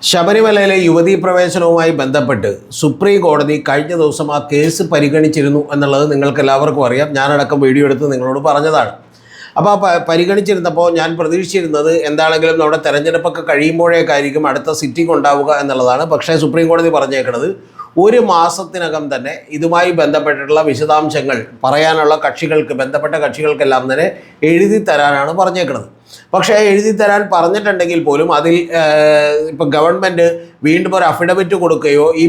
ശബരിമലയിലെ യുവതീ പ്രവേശനവുമായി ബന്ധപ്പെട്ട് സുപ്രീം കോടതി കഴിഞ്ഞ ദിവസം ആ കേസ് പരിഗണിച്ചിരുന്നു എന്നുള്ളത് നിങ്ങൾക്ക് എല്ലാവർക്കും അറിയാം. ഞാനടക്കം വീഡിയോ എടുത്ത് നിങ്ങളോട് പറഞ്ഞതാണ്. അപ്പോൾ പരിഗണിച്ചിരുന്നപ്പോൾ ഞാൻ പ്രതീക്ഷിച്ചിരുന്നത് എന്താണെങ്കിലും നമ്മുടെ തെരഞ്ഞെടുപ്പൊക്കെ കഴിയുമ്പോഴേക്കായിരിക്കും അടുത്ത സിറ്റിംഗ് ഉണ്ടാവുക എന്നുള്ളതാണ്. പക്ഷേ സുപ്രീം കോടതി പറഞ്ഞേക്കുന്നത് ഒരു മാസത്തിനകം തന്നെ ഇതുമായി ബന്ധപ്പെട്ടിട്ടുള്ള വിശദാംശങ്ങൾ പറയാനുള്ള ബന്ധപ്പെട്ട കക്ഷികൾക്കെല്ലാം തന്നെ എഴുതി തരാനാണ് പറഞ്ഞേക്കുന്നത്. പക്ഷേ എഴുതി തരാൻ പറഞ്ഞിട്ടുണ്ടെങ്കിൽ പോലും അതിൽ ഇപ്പോൾ ഗവൺമെൻറ് വീണ്ടും ഒരു അഫിഡവിറ്റ് കൊടുക്കുകയോ ഈ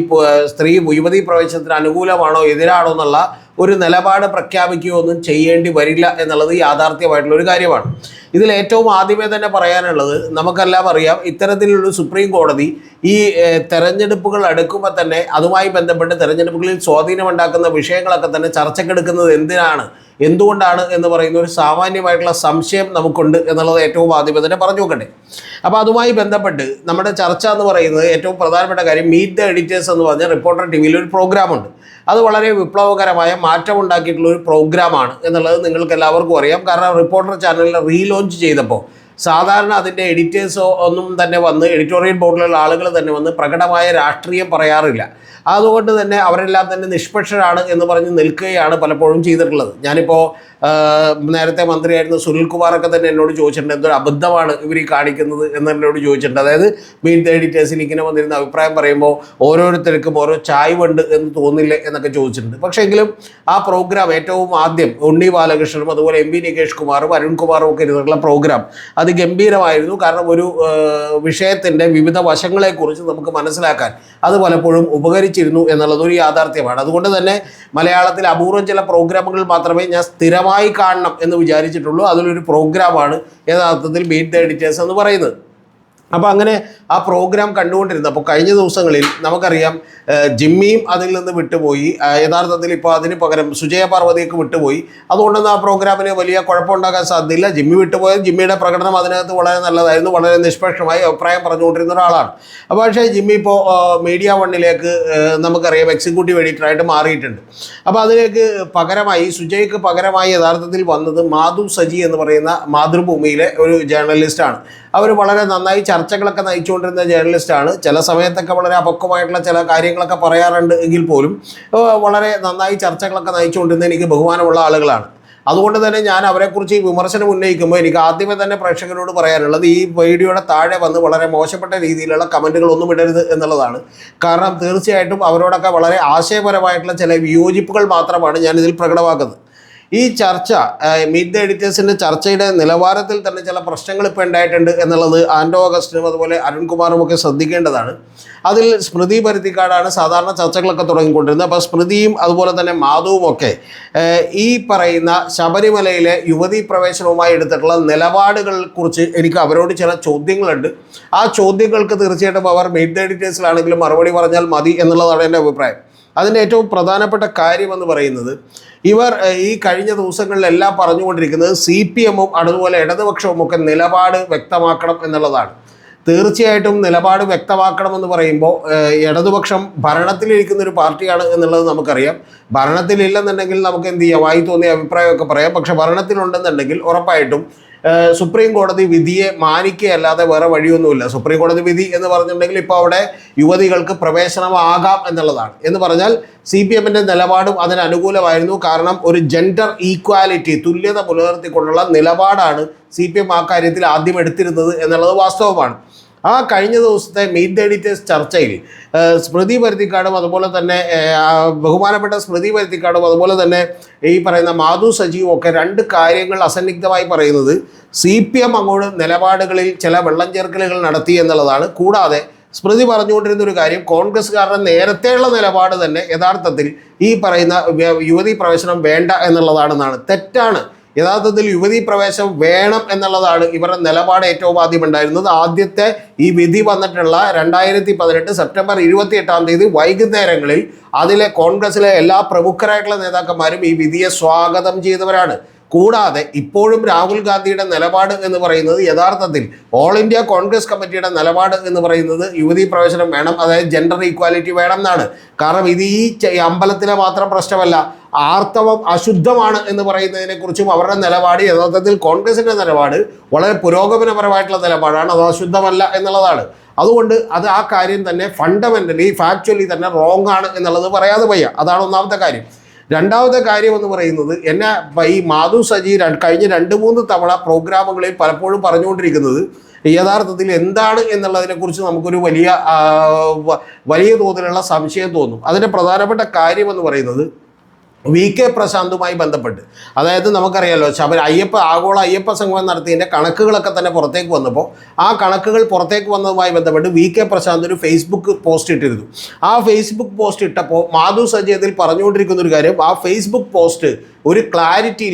യുവതീ പ്രവേശനത്തിന് അനുകൂലമാണോ എതിരാണോ എന്നുള്ള ഒരു നിലപാട് പ്രഖ്യാപിക്കുകയോ ഒന്നും ചെയ്യേണ്ടി വരില്ല എന്നുള്ളത് യാഥാർത്ഥ്യമായിട്ടുള്ളൊരു കാര്യമാണ്. ഇതിൽ ഏറ്റവും ആദ്യമേ തന്നെ പറയാനുള്ളത്, നമുക്കെല്ലാം അറിയാം, ഇത്തരത്തിലുള്ള സുപ്രീം കോടതി ഈ തെരഞ്ഞെടുപ്പുകൾ അടുക്കുമ്പോൾ തന്നെ അതുമായി ബന്ധപ്പെട്ട് തെരഞ്ഞെടുപ്പുകളിൽ സ്വാധീനമുണ്ടാക്കുന്ന വിഷയങ്ങളൊക്കെ തന്നെ ചർച്ചക്കെടുക്കുന്നത് എന്തുകൊണ്ടാണ് എന്ന് പറയുന്ന ഒരു സാമാന്യമായിട്ടുള്ള സംശയം നമുക്കുണ്ട് എന്നുള്ളത് ഏറ്റവും ആദ്യമേ തന്നെ പറഞ്ഞു നോക്കട്ടെ. അപ്പോൾ അതുമായി ബന്ധപ്പെട്ട് നമ്മുടെ ചർച്ച എന്ന് പറയുന്നത് ഏറ്റവും പ്രധാനപ്പെട്ട കാര്യം, മീറ്റ് ദ എഡിറ്റേഴ്സ് എന്ന് പറഞ്ഞ റിപ്പോർട്ടർ ടിവിയിൽ ഒരു പ്രോഗ്രാമുണ്ട്. അത് വളരെ വിപ്ലവകരമായ മാറ്റമുണ്ടാക്കിയിട്ടുള്ള ഒരു പ്രോഗ്രാമാണ് എന്നുള്ളത് നിങ്ങൾക്ക് എല്ലാവർക്കും അറിയാം. കാരണം റിപ്പോർട്ടർ ചാനലിൽ റീലോഞ്ച് ചെയ്തപ്പോൾ സാധാരണ അതിൻ്റെ എഡിറ്റേഴ്സോ ഒന്നും തന്നെ വന്ന് എഡിറ്റോറിയൽ ബോർഡിലുള്ള ആളുകൾ തന്നെ വന്ന് പ്രകടമായ രാഷ്ട്രീയം പറയാറില്ല. അതുകൊണ്ട് തന്നെ അവരെല്ലാം തന്നെ നിഷ്പക്ഷരാണ് എന്ന് പറഞ്ഞ് നിൽക്കുകയാണ് പലപ്പോഴും ചെയ്തിട്ടുള്ളത്. ഞാനിപ്പോൾ നേരത്തെ മന്ത്രിയായിരുന്ന സുനിൽ കുമാറൊക്കെ തന്നെ എന്നോട് ചോദിച്ചിട്ടുണ്ട്, എന്തൊരു അബദ്ധമാണ് ഇവർ ഈ കാണിക്കുന്നത് എന്ന് എന്നോട് ചോദിച്ചിട്ടുണ്ട്. അതായത് മീറ്റ് ദ എഡിറ്റേഴ്സിൽ ഇങ്ങനെ വന്നിരുന്ന അഭിപ്രായം പറയുമ്പോൾ ഓരോരുത്തർക്കും ഓരോ ചായ്വുണ്ട് എന്ന് തോന്നില്ലേ എന്നൊക്കെ ചോദിച്ചിട്ടുണ്ട്. പക്ഷേ എങ്കിലും ആ പ്രോഗ്രാം ഏറ്റവും ആദ്യം ഉണ്ണി ബാലകൃഷ്ണനും അതുപോലെ എം പി നികേഷ് കുമാറും അരുൺകുമാറും ഒക്കെ ഇരുന്നിട്ടുള്ള പ്രോഗ്രാം അത് ഗംഭീരമായിരുന്നു. കാരണം ഒരു വിഷയത്തിൻ്റെ വിവിധ വശങ്ങളെക്കുറിച്ച് നമുക്ക് മനസ്സിലാക്കാൻ അത് പലപ്പോഴും ഉപകരിച്ചിരുന്നു എന്നുള്ളത് ഒരു യാഥാർത്ഥ്യമാണ്. അതുകൊണ്ട് തന്നെ മലയാളത്തിൽ അപൂർവം ചില പ്രോഗ്രാമുകൾ മാത്രമേ ഞാൻ സ്ഥിരമായി കാണണം എന്ന് വിചാരിച്ചിട്ടുള്ളൂ. അതിലൊരു പ്രോഗ്രാമാണ് യഥാർത്ഥത്തിൽ മീറ്റ് ദ എഡിറ്റേഴ്സ് എന്ന് പറയുന്നത്. അപ്പോൾ അങ്ങനെ ആ പ്രോഗ്രാം കണ്ടുകൊണ്ടിരുന്നത്. അപ്പോൾ കഴിഞ്ഞ ദിവസങ്ങളിൽ നമുക്കറിയാം ജിമ്മിയും അതിൽ നിന്ന് വിട്ടുപോയി. യഥാർത്ഥത്തിൽ ഇപ്പോൾ അതിന് പകരം സുജയ പാർവതിയൊക്കെ വിട്ടുപോയി. അതുകൊണ്ടൊന്നും ആ പ്രോഗ്രാമിന് വലിയ കുഴപ്പമുണ്ടാക്കാൻ സാധ്യതയില്ല. ജിമ്മി വിട്ടുപോയത് ജിമ്മിയുടെ പ്രകടനം അതിനകത്ത് വളരെ നല്ലതായിരുന്നു. വളരെ നിഷ്പക്ഷമായി അഭിപ്രായം പറഞ്ഞുകൊണ്ടിരുന്ന ഒരാളാണ്. അപ്പോൾ പക്ഷേ ജിമ്മി ഇപ്പോൾ മീഡിയ വണ്ണിലേക്ക് നമുക്കറിയാം എക്സിക്യൂട്ടീവ് എഡിറ്ററായിട്ട് മാറിയിട്ടുണ്ട്. അപ്പോൾ അതിലേക്ക് പകരമായി സുജയ്ക്ക് പകരമായി യഥാർത്ഥത്തിൽ വന്നത് മാധു സജി എന്ന് പറയുന്ന മാതൃഭൂമിയിലെ ഒരു ജേർണലിസ്റ്റാണ്. അവർ വളരെ നന്നായി ചർച്ചകളൊക്കെ നയിച്ചുകൊണ്ടിരുന്ന ജേർണലിസ്റ്റാണ്. ചില സമയത്തൊക്കെ വളരെ അപക്വമായിട്ടുള്ള ചില കാര്യങ്ങളൊക്കെ പറയാറുണ്ട് എങ്കിൽ പോലും വളരെ നന്നായി ചർച്ചകളൊക്കെ നയിച്ചുകൊണ്ടിരുന്ന എനിക്ക് ബഹുമാനമുള്ള ആളുകളാണ്. അതുകൊണ്ട് തന്നെ ഞാൻ അവരെക്കുറിച്ച് ഈ വിമർശനം ഉന്നയിക്കുമ്പോൾ എനിക്ക് ആദ്യമേ തന്നെ പ്രേക്ഷകരോട് പറയാനുള്ളത്, ഈ വീഡിയോയുടെ താഴെ വന്ന് വളരെ മോശപ്പെട്ട രീതിയിലുള്ള കമൻറ്റുകളൊന്നും ഇടരുത് എന്നുള്ളതാണ്. കാരണം തീർച്ചയായിട്ടും അവരോടൊക്കെ വളരെ ആശയപരമായിട്ടുള്ള ചില വിയോജിപ്പുകൾ മാത്രമാണ് ഞാനിതിൽ പ്രകടമാക്കുന്നത്. ഈ ചർച്ച മീറ്റ് ദ എഡിറ്റേഴ്സിൻ്റെ ചർച്ചയുടെ നിലവാരത്തിൽ തന്നെ ചില പ്രശ്നങ്ങൾ ഇപ്പോൾ ഉണ്ടായിട്ടുണ്ട് എന്നുള്ളത് ആൻഡോ അഗസ്റ്റിനും അതുപോലെ അരുൺകുമാറും ഒക്കെ ശ്രദ്ധിക്കേണ്ടതാണ്. അതിൽ സ്മൃതി പരുത്തിക്കാടാണ് സാധാരണ ചർച്ചകളൊക്കെ തുടങ്ങിക്കൊണ്ടിരുന്നത്. അപ്പോൾ സ്മൃതിയും അതുപോലെ തന്നെ മാധവും ഒക്കെ ഈ പറയുന്ന ശബരിമലയിലെ യുവതീ പ്രവേശനവുമായി എടുത്തിട്ടുള്ള നിലപാടുകളെക്കുറിച്ച് എനിക്ക് അവരോട് ചില ചോദ്യങ്ങളുണ്ട്. ആ ചോദ്യങ്ങൾക്ക് തീർച്ചയായിട്ടും അവർ മീറ്റ് ദ എഡിറ്റേഴ്സിലാണെങ്കിലും മറുപടി പറഞ്ഞാൽ മതി എന്നുള്ളതാണ് എൻ്റെ അഭിപ്രായം. അതിൻ്റെ ഏറ്റവും പ്രധാനപ്പെട്ട കാര്യമെന്ന് പറയുന്നത്, ഇവർ ഈ കഴിഞ്ഞ ദിവസങ്ങളിലെല്ലാം പറഞ്ഞുകൊണ്ടിരിക്കുന്നത് CPM-ഉം അതുപോലെ ഇടതുപക്ഷവും ഒക്കെ നിലപാട് വ്യക്തമാക്കണം എന്നുള്ളതാണ്. തീർച്ചയായിട്ടും നിലപാട് വ്യക്തമാക്കണമെന്ന് പറയുമ്പോൾ ഇടതുപക്ഷം ഭരണത്തിലിരിക്കുന്ന ഒരു പാർട്ടിയാണ് എന്നുള്ളത് നമുക്കറിയാം. ഭരണത്തിലില്ലെന്നുണ്ടെങ്കിൽ നമുക്ക് എന്ത് ചെയ്യാം, വായി തോന്നിയ അഭിപ്രായമൊക്കെ പറയാം. പക്ഷെ ഭരണത്തിലുണ്ടെന്നുണ്ടെങ്കിൽ ഉറപ്പായിട്ടും സുപ്രീം കോടതി വിധിയെ മാനിക്കുകയല്ലാതെ വേറെ വഴിയൊന്നുമില്ല. സുപ്രീം കോടതി വിധി എന്ന് പറഞ്ഞിട്ടുണ്ടെങ്കിൽ ഇപ്പോൾ അവിടെ യുവതികൾക്ക് പ്രവേശനമാകാം എന്നുള്ളതാണ്. എന്ന് പറഞ്ഞാൽ CPM-ൻ്റെ നിലപാടും അതിന് അനുകൂലമായിരുന്നു. കാരണം ഒരു ജെൻഡർ ഈക്വാലിറ്റി, തുല്യത പുലർത്തിക്കൊണ്ടുള്ള നിലപാടാണ് CPM ആ കാര്യത്തിൽ ആദ്യം എടുത്തിരുന്നത് എന്നുള്ളത് വാസ്തവമാണ്. ആ കഴിഞ്ഞ ദിവസത്തെ മീറ്റ് ദ എഡിറ്റേഴ്സ് ചർച്ചയിൽ സ്മൃതി പരുത്തിക്കാടും അതുപോലെ തന്നെ ബഹുമാനപ്പെട്ട സ്മൃതി പരുത്തിക്കാടും അതുപോലെ തന്നെ ഈ പറയുന്ന മാധു സജീവും ഒക്കെ രണ്ട് കാര്യങ്ങൾ അസന്നിഗ്ധമായി പറയുന്നത്, CPM അങ്ങോട്ട് നിലപാടുകളിൽ ചില വെള്ളം ചേർക്കലുകൾ നടത്തി എന്നുള്ളതാണ്. കൂടാതെ സ്മൃതി പറഞ്ഞുകൊണ്ടിരുന്ന ഒരു കാര്യം, കോൺഗ്രസ്സുകാരുടെ നേരത്തെയുള്ള നിലപാട് തന്നെ യഥാർത്ഥത്തിൽ ഈ പറയുന്ന യുവതീ പ്രവേശനം വേണ്ട എന്നുള്ളതാണെന്നാണ്. തെറ്റാണ്. യഥാർത്ഥത്തിൽ യുവതീ പ്രവേശനം വേണം എന്നുള്ളതാണ് ഇവരുടെ നിലപാട് ഏറ്റവും ആദ്യം ഉണ്ടായിരുന്നത്. ആദ്യത്തെ ഈ വിധി വന്നിട്ടുള്ള 2018 സെപ്റ്റംബർ 28 വൈകുന്നേരങ്ങളിൽ അതിലെ കോൺഗ്രസിലെ എല്ലാ പ്രമുഖരായിട്ടുള്ള നേതാക്കന്മാരും ഈ വിധിയെ സ്വാഗതം ചെയ്തവരാണ്. കൂടാതെ ഇപ്പോഴും രാഹുൽ ഗാന്ധിയുടെ നിലപാട് എന്ന് പറയുന്നത് യഥാർത്ഥത്തിൽ ഓൾ ഇന്ത്യ കോൺഗ്രസ് കമ്മിറ്റിയുടെ നിലപാട് എന്ന് പറയുന്നത് യുവതീ പ്രവേശനം വേണം, അതായത് ജെൻഡർ ഈക്വാലിറ്റി വേണം എന്നാണ്. കാരണം ഇത് ഈ അമ്പലത്തിലെ മാത്രം പ്രശ്നമല്ല, ആർത്തവം അശുദ്ധമാണ് എന്ന് പറയുന്നതിനെക്കുറിച്ചും അവരുടെ നിലപാട്, യഥാർത്ഥത്തിൽ കോൺഗ്രസിൻ്റെ നിലപാട് വളരെ പുരോഗമനപരമായിട്ടുള്ള നിലപാടാണ്. അത് അശുദ്ധമല്ല എന്നുള്ളതാണ്. അതുകൊണ്ട് ആ കാര്യം തന്നെ ഫണ്ടമെൻ്റലി ഫാക്ച്വലി തന്നെ റോങ് ആണ് എന്നുള്ളത് പറയാതെ വയ്യ. അതാണ് ഒന്നാമത്തെ കാര്യം. രണ്ടാമത്തെ കാര്യം എന്ന് പറയുന്നത്, എന്നെ ഈ മാധു സജി കഴിഞ്ഞ 2-3 തവണ പ്രോഗ്രാമുകളിൽ പലപ്പോഴും പറഞ്ഞുകൊണ്ടിരിക്കുന്നത് യഥാർത്ഥത്തിൽ എന്താണ് എന്നുള്ളതിനെക്കുറിച്ച് നമുക്കൊരു വലിയ തോതിലുള്ള സംശയം തോന്നും. അതിൻ്റെ പ്രധാനപ്പെട്ട കാര്യമെന്ന് പറയുന്നത് VK പ്രശാന്തുമായി ബന്ധപ്പെട്ട്, അതായത് നമുക്കറിയാലോ ആഗോള അയ്യപ്പ സംഗമം നടത്തിയതിൻ്റെ കണക്കുകളൊക്കെ തന്നെ പുറത്തേക്ക് വന്നപ്പോൾ ആ കണക്കുകൾ പുറത്തേക്ക് വന്നതുമായി ബന്ധപ്പെട്ട് VK പ്രശാന്ത് ഒരു ഫേസ്ബുക്ക് പോസ്റ്റ് ഇട്ടിരുന്നു. ആ ഫേസ്ബുക്ക് പോസ്റ്റ് ഇട്ടപ്പോൾ മാധു സജി അതിൽ പറഞ്ഞുകൊണ്ടിരിക്കുന്ന ഒരു കാര്യം, ആ ഫേസ്ബുക്ക് പോസ്റ്റ് ഒരു ക്ലാരിറ്റി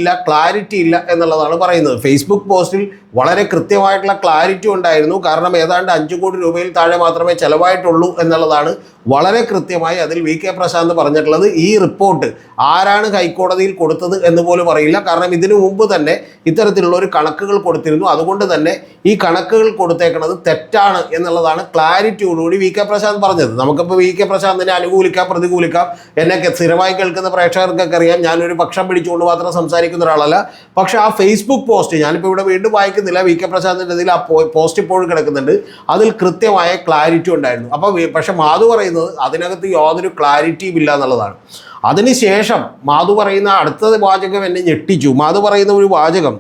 ഇല്ല എന്നുള്ളതാണ് പറയുന്നത്. ഫേസ്ബുക്ക് പോസ്റ്റിൽ വളരെ കൃത്യമായിട്ടുള്ള ക്ലാരിറ്റി ഉണ്ടായിരുന്നു. കാരണം ഏതാണ്ട് 5 കോടി രൂപയിൽ താഴെ മാത്രമേ ചിലവായിട്ടുള്ളൂ എന്നുള്ളതാണ് വളരെ കൃത്യമായി അതിൽ VK പ്രശാന്ത് പറഞ്ഞിട്ടുള്ളത്. ഈ റിപ്പോർട്ട് ആരാണ് ഹൈക്കോടതിയിൽ കൊടുത്തത് എന്ന് പോലും അറിയില്ല. കാരണം ഇതിനു മുമ്പ് തന്നെ ഇത്തരത്തിലുള്ള ഒരു കണക്കുകൾ കൊടുത്തിരുന്നു. അതുകൊണ്ട് തന്നെ ഈ കണക്കുകൾ കൊടുത്തേക്കുന്നത് തെറ്റാണ് എന്നുള്ളതാണ് ക്ലാരിറ്റിയോടുകൂടി VK പ്രശാന്ത് പറഞ്ഞത്. നമുക്കിപ്പോൾ VK പ്രശാന്തിനെ അനുകൂലിക്കാം, പ്രതികൂലിക്കാം. എന്നെ സ്ഥിരമായി കേൾക്കുന്ന പ്രേക്ഷകർക്കൊക്കെ അറിയാം, ഞാനൊരു പക്ഷം പിടിച്ചുകൊണ്ട് മാത്രം സംസാരിക്കുന്ന ഒരാളല്ല. പക്ഷേ ആ ഫേസ്ബുക്ക് പോസ്റ്റ് ഞാനിപ്പോൾ ഇവിടെ വീണ്ടും വായിക്കുന്നില്ല, VK പ്രശാന്തിൻ്റെ ഇതിൽ ആ പോസ്റ്റ് ഇപ്പോഴും കിടക്കുന്നുണ്ട്. അതിൽ കൃത്യമായ ക്ലാരിറ്റി ഉണ്ടായിരുന്നു. പക്ഷേ മാധു പറയുന്നത് അതിനകത്ത് യാതൊരു ക്ലാരിറ്റിയും ഇല്ല എന്നുള്ളതാണ്. അതിനുശേഷം മാധു പറയുന്ന അടുത്ത വാചകം എന്നെ ഞെട്ടിച്ചു. മാധു പറയുന്ന ഒരു വാചകം,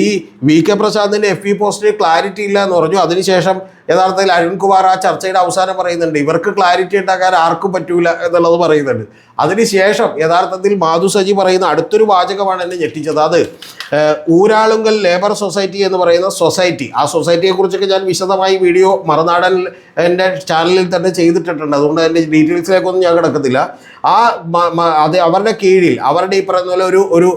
ഈ VK പ്രശാന്തിൻ്റെ FB പോസ്റ്റിൽ ക്ലാരിറ്റി ഇല്ല എന്ന് പറഞ്ഞു. അതിനുശേഷം യഥാർത്ഥത്തിൽ അരുൺകുമാർ ആ ചർച്ചയുടെ അവസാനം പറയുന്നുണ്ട്, ഇവർക്ക് ക്ലാരിറ്റി ഉണ്ടാക്കാൻ ആർക്കും പറ്റൂല എന്നുള്ളത് പറയുന്നുണ്ട്. അതിനുശേഷം യഥാർത്ഥത്തിൽ മാധു സജി പറയുന്ന അടുത്തൊരു വാചകമാണ് എന്നെ ഞെട്ടിച്ചത്. അത് ഊരാളുങ്കൽ ലേബർ സൊസൈറ്റി എന്ന് പറയുന്ന സൊസൈറ്റി, ആ സൊസൈറ്റിയെക്കുറിച്ചൊക്കെ ഞാൻ വിശദമായി വീഡിയോ മറുനാടൻ എൻ്റെ ചാനലിൽ തന്നെ ചെയ്തിട്ടുണ്ട്. അതുകൊണ്ട് അതിൻ്റെ ഡീറ്റെയിൽസിലേക്കൊന്നും ഞാൻ കിടക്കത്തില്ല. അത് അവരുടെ കീഴിൽ അവരുടെ ഈ പറയുന്ന പോലെ ഒരു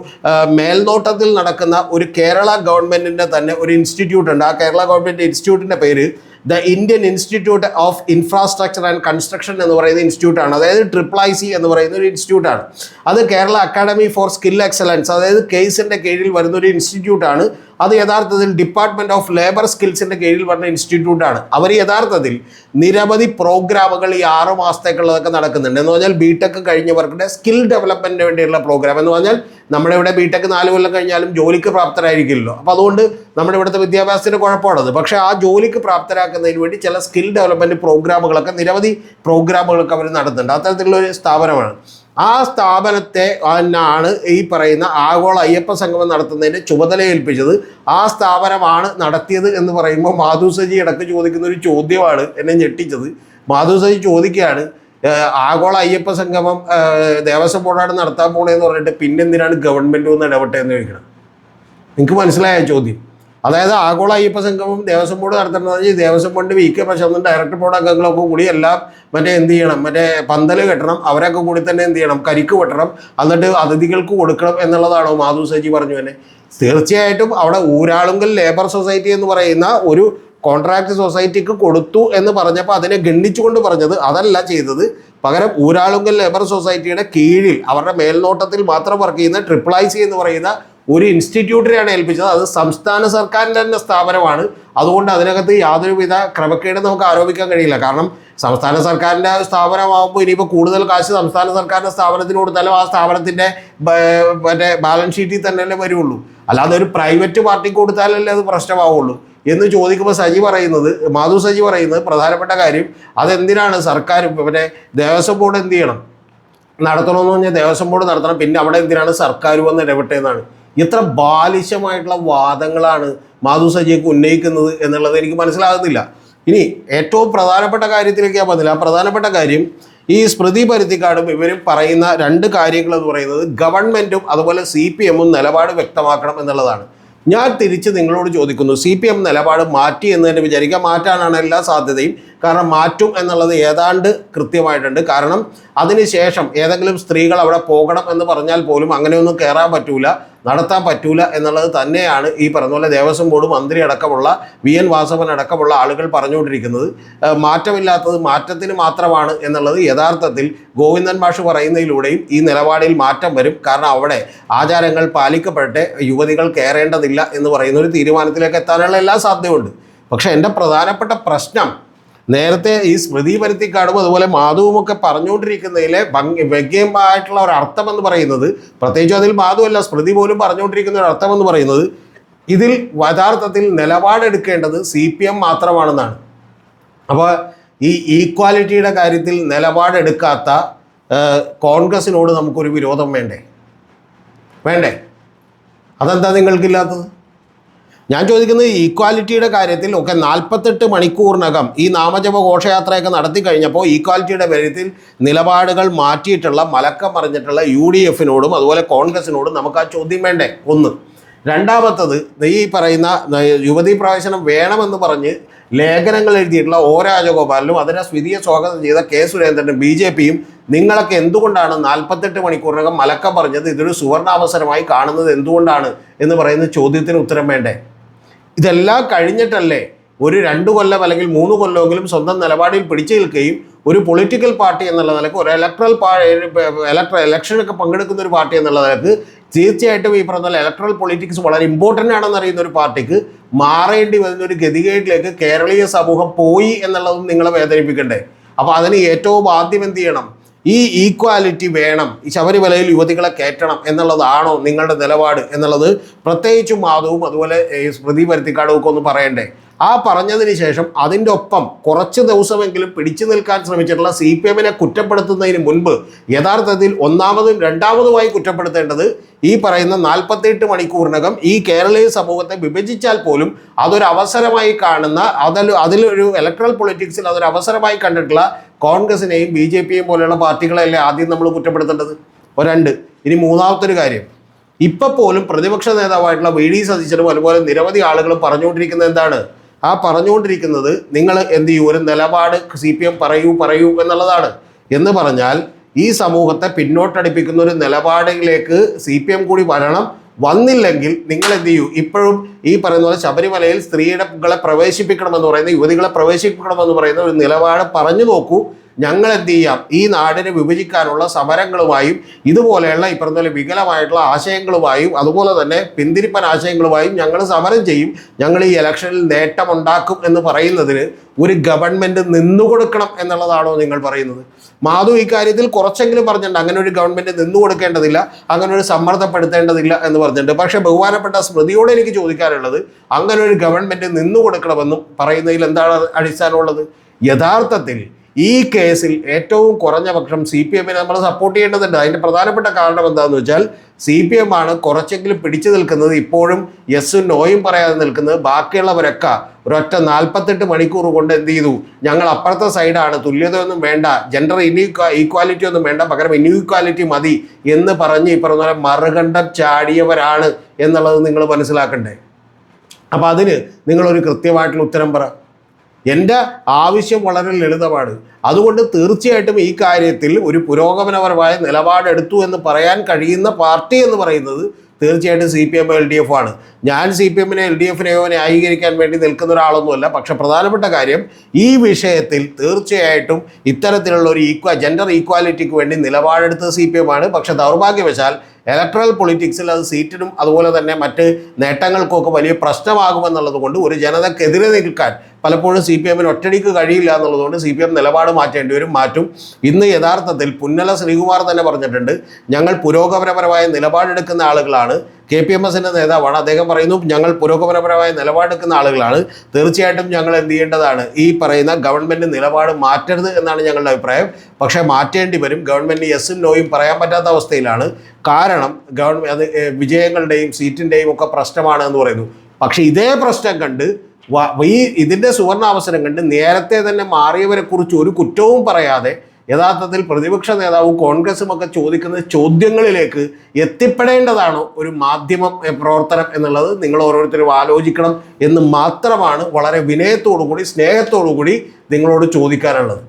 മേൽനോട്ടത്തിൽ നടക്കുന്ന ഒരു കേരള ഗവൺമെൻറ്റിൻ്റെ തന്നെ ഒരു ഇൻസ്റ്റിറ്റ്യൂട്ട് ഉണ്ട്. ആ കേരള ഗവൺമെൻറ് ഇൻസ്റ്റിറ്റ്യൂട്ടിൻ്റെ പേര് the Indian institute of infrastructure and construction എന്ന് പറയുന്ന ഇൻസ്റ്റിറ്റ്യൂട്ടാണ്. അതായത് IIIC എന്ന് പറയുന്ന ഒരു ഇൻസ്റ്റിറ്റ്യൂട്ടാണ്. അത് Kerala academy four skill excellence, അതായത് കേസിൻ്റെ കീഴിൽ വരുന്നൊരു ഇൻസ്റ്റിറ്റ്യൂട്ടാണ്. അത് യഥാർത്ഥത്തിൽ ഡിപ്പാർട്ട്മെൻറ്റ് ഓഫ് ലേബർ സ്കിൽസിൻ്റെ കീഴിൽ വരുന്ന ഇൻസ്റ്റിറ്റ്യൂട്ടാണ്. അവർ യഥാർത്ഥത്തിൽ നിരവധി പ്രോഗ്രാമുകൾ ഈ 6 മാസത്തേക്കുള്ളതൊക്കെ നടക്കുന്നുണ്ട്. എന്ന് പറഞ്ഞാൽ BTech കഴിഞ്ഞവർക്ക് സ്കിൽ ഡെവലപ്മെൻറ്റിന് വേണ്ടിയുള്ള പ്രോഗ്രാം. എന്ന് പറഞ്ഞാൽ നമ്മുടെ ഇവിടെ BTech 4 കൊല്ലം കഴിഞ്ഞാലും ജോലിക്ക് പ്രാപ്തരായിരിക്കില്ലല്ലോ. അപ്പോൾ അതുകൊണ്ട് നമ്മുടെ ഇവിടുത്തെ വിദ്യാഭ്യാസത്തിന് കുഴപ്പമാണത്. പക്ഷേ ആ ജോലിക്ക് പ്രാപ്തരാക്കുന്നതിന് വേണ്ടി ചില സ്കിൽ ഡെവലപ്മെൻറ്റ് പ്രോഗ്രാമുകളൊക്കെ നിരവധി പ്രോഗ്രാമുകളൊക്കെ അവർ നടത്തുന്നുണ്ട്. അത്തരത്തിലുള്ള ഒരു സ്ഥാപനമാണ്. ആ സ്ഥാപനത്തെ ആണ് ഈ പറയുന്ന ആഗോള അയ്യപ്പ സംഗമം നടത്തുന്നതിൻ്റെ ചുമതല ഏൽപ്പിച്ചത്. ആ സ്ഥാപനമാണ് നടത്തിയത് എന്ന് പറയുമ്പോൾ മാധു സജി ഇടയ്ക്ക് ചോദിക്കുന്ന ഒരു ചോദ്യമാണ് എന്നെ ഞെട്ടിച്ചത്. മാധു സജി ചോദിക്കുകയാണ്, ആഗോള അയ്യപ്പ സംഗമം ദേവസ്വം ബോർഡാണ് നടത്താൻ പോണേന്ന് പറഞ്ഞിട്ട് പിന്നെന്തിനാണ് ഗവൺമെൻറ് ഒന്ന് ഇടപെട്ടതെന്ന് ചോദിക്കണം. നിങ്ങൾക്ക് മനസ്സിലായ ചോദ്യം? അതായത് ആഗോള അയ്യപ്പ സംഗമം ദേവസ്വം ബോർഡ് നടത്തണമെന്ന് വെച്ചാൽ ദേവസ്വം ബോർഡ് VK പ്രശാന്തും ഡയറക്ടർ ബോർഡ് അംഗങ്ങളൊക്കെ കൂടി എല്ലാം എന്ത് ചെയ്യണം, പന്തൽ കെട്ടണം, അവരൊക്കെ കൂടി തന്നെ എന്ത് ചെയ്യണം, കരിക്ക് വെട്ടണം, എന്നിട്ട് അതിഥികൾക്ക് കൊടുക്കണം എന്നുള്ളതാണോ മാധു സജി പറഞ്ഞു തന്നെ? തീർച്ചയായിട്ടും അവിടെ ഊരാളുങ്കൽ ലേബർ സൊസൈറ്റി എന്ന് പറയുന്ന ഒരു കോൺട്രാക്ട് സൊസൈറ്റിക്ക് കൊടുത്തു എന്ന് പറഞ്ഞപ്പോൾ അതിനെ ഗണ്ണിച്ചുകൊണ്ട് പറഞ്ഞത് അതല്ല ചെയ്തത്. പകരം ഊരാളുങ്കൽ ലേബർ സൊസൈറ്റിയുടെ കീഴിൽ അവരുടെ മേൽനോട്ടത്തിൽ മാത്രം വർക്ക് ചെയ്യുന്ന IIIC എന്ന് പറയുന്ന ഒരു ഇൻസ്റ്റിറ്റ്യൂട്ടിനെയാണ് ഏൽപ്പിച്ചത്. അത് സംസ്ഥാന സർക്കാരിൻ്റെ തന്നെ സ്ഥാപനമാണ്. അതുകൊണ്ട് അതിനകത്ത് യാതൊരുവിധ ക്രമക്കേടും നമുക്ക് ആരോപിക്കാൻ കഴിയില്ല. കാരണം സംസ്ഥാന സർക്കാരിൻ്റെ സ്ഥാപനമാകുമ്പോൾ ഇനിയിപ്പോൾ കൂടുതൽ കാശ് സംസ്ഥാന സർക്കാരിൻ്റെ സ്ഥാപനത്തിന് കൊടുത്താലും ആ സ്ഥാപനത്തിൻ്റെ ബാലൻസ് ഷീറ്റിൽ തന്നെയല്ലേ വരുള്ളൂ. അല്ലാതെ ഒരു പ്രൈവറ്റ് പാർട്ടിക്ക് കൊടുത്താലല്ലേ അത് പ്രശ്നമാവുള്ളൂ എന്ന് ചോദിക്കുമ്പോൾ മാധു സജി പറയുന്നത് പ്രധാനപ്പെട്ട കാര്യം, അതെന്തിനാണ് സർക്കാർ ദേവസ്വം ബോർഡ് എന്ത് ചെയ്യണം, നടത്തണമെന്ന് പറഞ്ഞാൽ ദേവസ്വം ബോർഡ് നടത്തണം, പിന്നെ അവിടെ എന്തിനാണ് സർക്കാർ വന്ന് ഇടപെട്ടതെന്നാണ്. ഇത്ര ബാലിശമായിട്ടുള്ള വാദങ്ങളാണ് മാധു സജിയൊക്കെ ഉന്നയിക്കുന്നത് എന്നുള്ളത് എനിക്ക് മനസ്സിലാകുന്നില്ല. ഇനി ഏറ്റവും പ്രധാനപ്പെട്ട കാര്യത്തിലേക്ക് ഞാൻ പറഞ്ഞില്ല. ആ പ്രധാനപ്പെട്ട കാര്യം, ഈ സ്മൃതി പരുത്തിക്കാടും ഇവരും പറയുന്ന 2 കാര്യങ്ങൾ എന്ന് പറയുന്നത് ഗവൺമെൻറ്റും അതുപോലെ CPM നിലപാട് വ്യക്തമാക്കണം എന്നുള്ളതാണ്. ഞാൻ തിരിച്ച് നിങ്ങളോട് ചോദിക്കുന്നു, CPM നിലപാട് മാറ്റി എന്ന് തന്നെ വിചാരിക്കുക. മാറ്റാനാണ് എല്ലാ സാധ്യതയും. കാരണം മാറ്റും എന്നുള്ളത് ഏതാണ്ട് കൃത്യമായിട്ടുണ്ട്. കാരണം അതിനുശേഷം ഏതെങ്കിലും സ്ത്രീകൾ അവിടെ പോകണം എന്ന് പറഞ്ഞാൽ പോലും അങ്ങനെയൊന്നും കയറാൻ പറ്റൂല, നടത്താൻ പറ്റൂല എന്നുള്ളത് തന്നെയാണ് ഈ പറഞ്ഞ പോലെ ദേവസ്വം ബോർഡ് മന്ത്രി അടക്കമുള്ള VN വാസവൻ അടക്കമുള്ള ആളുകൾ പറഞ്ഞുകൊണ്ടിരിക്കുന്നത്. മാറ്റമില്ലാത്തത് മാറ്റത്തിന് മാത്രമാണ് എന്നുള്ളത് യഥാർത്ഥത്തിൽ ഗോവിന്ദൻ മാഷ് പറയുന്നതിലൂടെയും ഈ നിലപാടിൽ മാറ്റം വരും. കാരണം അവിടെ ആചാരങ്ങൾ പാലിക്കപ്പെടട്ടെ, യുവതികൾ കയറേണ്ടതില്ല എന്ന് പറയുന്ന ഒരു തീരുമാനത്തിലേക്ക് എത്താനുള്ള എല്ലാ സാധ്യതയുണ്ട്. പക്ഷേ എൻ്റെ പ്രധാനപ്പെട്ട പ്രശ്നം, നേരത്തെ ഈ സ്മൃതി പരുത്തിക്കാടും അതുപോലെ മാധുവുമൊക്കെ പറഞ്ഞുകൊണ്ടിരിക്കുന്നതിലെ വ്യംഗ്യമായിട്ടുള്ള ഒരു അർത്ഥമെന്ന് പറയുന്നത്, പ്രത്യേകിച്ചും അതിൽ മാധുവല്ല സ്മൃതി പോലും പറഞ്ഞുകൊണ്ടിരിക്കുന്ന ഒരു അർത്ഥമെന്ന് പറയുന്നത്, ഇതിൽ യഥാർത്ഥത്തിൽ നിലപാടെടുക്കേണ്ടത് CPM മാത്രമാണെന്നാണ്. അപ്പോൾ ഈ ഈക്വാലിറ്റിയുടെ കാര്യത്തിൽ നിലപാടെടുക്കാത്ത കോൺഗ്രസിനോട് നമുക്കൊരു വിരോധം വേണ്ടേ? അതെന്താ നിങ്ങൾക്കില്ലാത്തത്? ഞാൻ ചോദിക്കുന്നത് ഈക്വാലിറ്റിയുടെ കാര്യത്തിൽ ഒക്കെ 48 മണിക്കൂറിനകം ഈ നാമജപ ഘോഷയാത്രയൊക്കെ നടത്തി കഴിഞ്ഞപ്പോൾ ഈക്വാലിറ്റിയുടെ കാര്യത്തിൽ നിലപാടുകൾ മാറ്റിയിട്ടുള്ള മലക്കം മറിഞ്ഞിട്ടുള്ള UDF-നോടും അതുപോലെ കോൺഗ്രസിനോടും നമുക്ക് ആ ചോദ്യം വേണ്ടേ? ഒന്ന്. രണ്ടാമത്തത്, ഈ പറയുന്ന യുവതീ പ്രവേശനം വേണമെന്ന് പറഞ്ഞ് ലേഖനങ്ങൾ എഴുതിയിട്ടുള്ള O രാജഗോപാലിനും അതിനെ സ്വിതിയെ സ്വാഗതം ചെയ്ത K സുരേന്ദ്രനും BJP-യും നിങ്ങളൊക്കെ എന്തുകൊണ്ടാണ് 48 മണിക്കൂറിനകം മലക്കം പറഞ്ഞത് ഇതൊരു സുവർണാവസരമായി കാണുന്നത് എന്തുകൊണ്ടാണ് എന്ന് പറയുന്ന ചോദ്യത്തിന് ഉത്തരം വേണ്ടേ? ഇതെല്ലാം കഴിഞ്ഞിട്ടല്ലേ ഒരു 2 കൊല്ലം അല്ലെങ്കിൽ 3 കൊല്ലമെങ്കിലും സ്വന്തം നിലപാടിൽ പിടിച്ചു നിൽക്കുകയും ഒരു പൊളിറ്റിക്കൽ പാർട്ടി എന്നുള്ള നിലക്ക് ഒരു ഇലക്ഷനൊക്കെ പങ്കെടുക്കുന്ന ഒരു പാർട്ടി എന്നുള്ള നിലക്ക് തീർച്ചയായിട്ടും ഈ പറഞ്ഞ ഇലക്ട്രൽ പൊളിറ്റിക്സ് വളരെ ഇമ്പോർട്ടൻ്റ് ആണെന്ന് അറിയുന്ന ഒരു പാർട്ടിക്ക് മാറേണ്ടി വരുന്ന ഒരു ഗതികേടിലേക്ക് കേരളീയ സമൂഹം പോയി എന്നുള്ളതും നിങ്ങളെ വേദനിപ്പിക്കണ്ടേ? അപ്പോൾ അതിന് ഏറ്റവും ആദ്യം എന്ത് ചെയ്യണം? ഈ ഈക്വാലിറ്റി വേണം, ഈ ശബരിമലയിൽ യുവതികളെ കയറ്റണം എന്നുള്ളതാണോ നിങ്ങളുടെ നിലപാട് എന്നുള്ളത് പ്രത്യേകിച്ചും മാധവും അതുപോലെ സ്മൃതി പരുത്തിക്കാടും ഒക്കെ ഒന്ന് പറയണ്ടേ? ആ പറഞ്ഞതിന് ശേഷം അതിൻ്റെ ഒപ്പം കുറച്ച് ദിവസമെങ്കിലും പിടിച്ചു നിൽക്കാൻ ശ്രമിച്ചിട്ടുള്ള CPM-നെ കുറ്റപ്പെടുത്തുന്നതിന് മുൻപ് യഥാർത്ഥത്തിൽ ഒന്നാമതും രണ്ടാമതുമായി കുറ്റപ്പെടുത്തേണ്ടത് ഈ പറയുന്ന 48 മണിക്കൂറിനകം ഈ കേരളീയ സമൂഹത്തെ വിഭജിച്ചാൽ പോലും അതൊരു അവസരമായി കാണുന്ന അതിലൊരു ഇലക്ട്രൽ പൊളിറ്റിക്സിൽ അതൊരു അവസരമായി കണ്ടിട്ടുള്ള കോൺഗ്രസിനെയും BJP-യും പോലെയുള്ള പാർട്ടികളെയല്ലേ ആദ്യം നമ്മൾ കുറ്റപ്പെടുത്തേണ്ടത്? 2. ഇനി മൂന്നാമത്തൊരു കാര്യം, ഇപ്പം പോലും പ്രതിപക്ഷ നേതാവായിട്ടുള്ള VD സതീശനും അതുപോലെ നിരവധി ആളുകളും പറഞ്ഞുകൊണ്ടിരിക്കുന്നത് എന്താണ്? ആ പറഞ്ഞുകൊണ്ടിരിക്കുന്നത് നിങ്ങൾ എന്ത് ചെയ്യൂ, ഒരു നിലപാട് CPM പറയൂ എന്നുള്ളതാണ്. എന്ന് പറഞ്ഞാൽ ഈ സമൂഹത്തെ പിന്നോട്ടടിപ്പിക്കുന്ന ഒരു നിലപാടിലേക്ക് CPM കൂടി വന്നില്ലെങ്കിൽ നിങ്ങൾ എന്ത് ചെയ്യൂ? ഇപ്പോഴും ഈ പറയുന്ന പോലെ ശബരിമലയിൽ സ്ത്രീകളെ പ്രവേശിപ്പിക്കണമെന്ന് പറയുന്ന യുവതികളെ പ്രവേശിപ്പിക്കണമെന്ന് പറയുന്ന ഒരു നിലപാട് പറഞ്ഞു നോക്കൂ. ഞങ്ങൾ എന്ത് ചെയ്യാം? ഈ നാടിനെ വിഭജിക്കാനുള്ള സമരങ്ങളുമായും ഇതുപോലെയുള്ള ഈ പറഞ്ഞ പോലെ വികലമായിട്ടുള്ള ആശയങ്ങളുമായും അതുപോലെ തന്നെ പിന്തിരിപ്പൻ ആശയങ്ങളുമായും ഞങ്ങൾ സമരം ചെയ്യും, ഞങ്ങൾ ഈ ഇലക്ഷനിൽ നേട്ടമുണ്ടാക്കും എന്ന് പറയുന്നതിന് ഒരു ഗവൺമെൻറ് നിന്നുകൊടുക്കണം എന്നുള്ളതാണോ നിങ്ങൾ പറയുന്നത്? മാധു ഈ കാര്യത്തിൽ കുറച്ചെങ്കിലും പറഞ്ഞിട്ടുണ്ട്, അങ്ങനെ ഒരു ഗവൺമെൻറ് നിന്നുകൊടുക്കേണ്ടതില്ല, അങ്ങനെ ഒരു സമ്മർദ്ദപ്പെടുത്തേണ്ടതില്ല എന്ന് പറഞ്ഞിട്ടുണ്ട്. പക്ഷേ ബഹുമാനപ്പെട്ട സ്മൃതിയോട് എനിക്ക് ചോദിക്കാനുള്ളത്, അങ്ങനെ ഒരു ഗവൺമെൻറ് നിന്നുകൊടുക്കണമെന്നും പറയുന്നതിൽ എന്താണ് അടിസ്ഥാനമുള്ളത്? യഥാർത്ഥത്തിൽ ഈ കേസിൽ ഏറ്റവും കുറഞ്ഞ പക്ഷം CPM-നെ നമ്മൾ സപ്പോർട്ട് ചെയ്യേണ്ടതുണ്ട്. അതിൻ്റെ പ്രധാനപ്പെട്ട കാരണം എന്താണെന്ന് വെച്ചാൽ CPM ആണ് കുറച്ചെങ്കിലും പിടിച്ചു നിൽക്കുന്നത്, ഇപ്പോഴും യെസ്സും നോയും പറയാതെ നിൽക്കുന്നത്. ബാക്കിയുള്ളവരൊക്കെ ഒരൊറ്റ 48 മണിക്കൂർ കൊണ്ട് എന്ത് ചെയ്തു? ഞങ്ങൾ അപ്പുറത്തെ സൈഡാണ്, തുല്യതയൊന്നും വേണ്ട, ജെൻഡർ ഈക്വാലിറ്റി ഒന്നും വേണ്ട, പകരം ഇൻഈക്വാലിറ്റി മതി എന്ന് പറഞ്ഞ് ഈ പറഞ്ഞ പോലെ മറുകണ്ഠം ചാടിയവരാണ് എന്നുള്ളത് നിങ്ങൾ മനസ്സിലാക്കണ്ടേ? അപ്പോൾ അതിന് നിങ്ങളൊരു കൃത്യമായിട്ടുള്ള ഉത്തരം പറ. എൻ്റെ ആവശ്യം വളരെ ലളിതമാണ്. അതുകൊണ്ട് തീർച്ചയായിട്ടും ഈ കാര്യത്തിൽ ഒരു പുരോഗമനപരമായ നിലപാടെടുത്തു എന്ന് പറയാൻ കഴിയുന്ന പാർട്ടി എന്ന് പറയുന്നത് തീർച്ചയായിട്ടും CPM LDF ആണ്. ഞാൻ CPM-നെ LDF-നെയോ ന്യായീകരിക്കാൻ വേണ്ടി നിൽക്കുന്ന ഒരാളൊന്നുമല്ല. പക്ഷെ പ്രധാനപ്പെട്ട കാര്യം, ഈ വിഷയത്തിൽ തീർച്ചയായിട്ടും ഇത്തരത്തിലുള്ള ഒരു ജെൻഡർ ഈക്വാലിറ്റിക്ക് വേണ്ടി നിലപാടെടുത്തത് CPM ആണ്. പക്ഷെ ദൗർഭാഗ്യവശാൽ ഇലക്ട്രൽ പൊളിറ്റിക്സിൽ അത് സീറ്റിനും അതുപോലെ തന്നെ മറ്റ് നേട്ടങ്ങൾക്കൊക്കെ വലിയ പ്രശ്നമാകുമെന്നുള്ളത് കൊണ്ട് ഒരു ജനതക്കെതിരെ നിൽക്കാൻ പലപ്പോഴും CPM-ന് ഒറ്റടിക്ക് കഴിയില്ല എന്നുള്ളതുകൊണ്ട് CPM നിലപാട് മാറ്റേണ്ടി വരും, മാറ്റും. ഇന്ന് യഥാർത്ഥത്തിൽ പുന്നല ശ്രീകുമാർ തന്നെ പറഞ്ഞിട്ടുണ്ട്, ഞങ്ങൾ പുരോഗമനപരമായ നിലപാടെടുക്കുന്ന ആളുകളാണ്. KPMS-ൻ്റെ നേതാവാണ്, അദ്ദേഹം പറയുന്നു ഞങ്ങൾ പുരോഗമനപരമായ നിലപാടെടുക്കുന്ന ആളുകളാണ്. തീർച്ചയായിട്ടും ഞങ്ങൾ എന്ത് ചെയ്യേണ്ടതാണ്? ഈ പറയുന്ന ഗവൺമെൻറ് നിലപാട് മാറ്റരുത് എന്നാണ് ഞങ്ങളുടെ അഭിപ്രായം. പക്ഷേ മാറ്റേണ്ടി വരും. ഗവൺമെൻറ് യെസ്സും നോയും പറയാൻ പറ്റാത്ത അവസ്ഥയിലാണ്. കാരണം അത് വിജയങ്ങളുടെയും സീറ്റിൻ്റെയും ഒക്കെ പ്രശ്നമാണ് എന്ന് പറയുന്നു. പക്ഷേ ഇതേ പ്രശ്നം കണ്ട് ഇതിൻ്റെ സുവർണാവസരം കണ്ട് നേരത്തെ തന്നെ മാറിയവരെ കുറിച്ച് ഒരു കുറ്റവും പറയാതെ യഥാർത്ഥത്തിൽ പ്രതിപക്ഷ നേതാവും കോൺഗ്രസും ഒക്കെ ചോദിക്കുന്ന ചോദ്യങ്ങളിലേക്ക് എത്തിപ്പെടേണ്ടതാണോ ഒരു മാധ്യമ പ്രവർത്തനം എന്നുള്ളത് നിങ്ങൾ ഓരോരുത്തരും ആലോചിക്കണം എന്ന് മാത്രമാണ് വളരെ വിനയത്തോടു കൂടി സ്നേഹത്തോടു കൂടി നിങ്ങളോട് ചോദിക്കാനുള്ളത്.